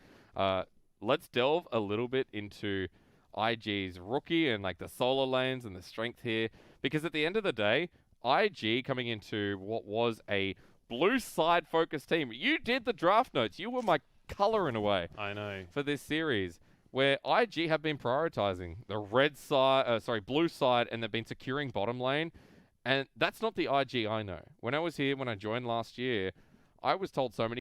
let's delve a little bit into IG's Rookie and like the solo lanes and the strength here, because at the end of the day, IG coming into what was a blue side focused team. You did the draft notes. You were my color in a way. I know. For this series, where IG have been prioritizing the blue side, and they've been securing bottom lane. And that's not the IG I know. When I was here, when I joined last year, I was told so many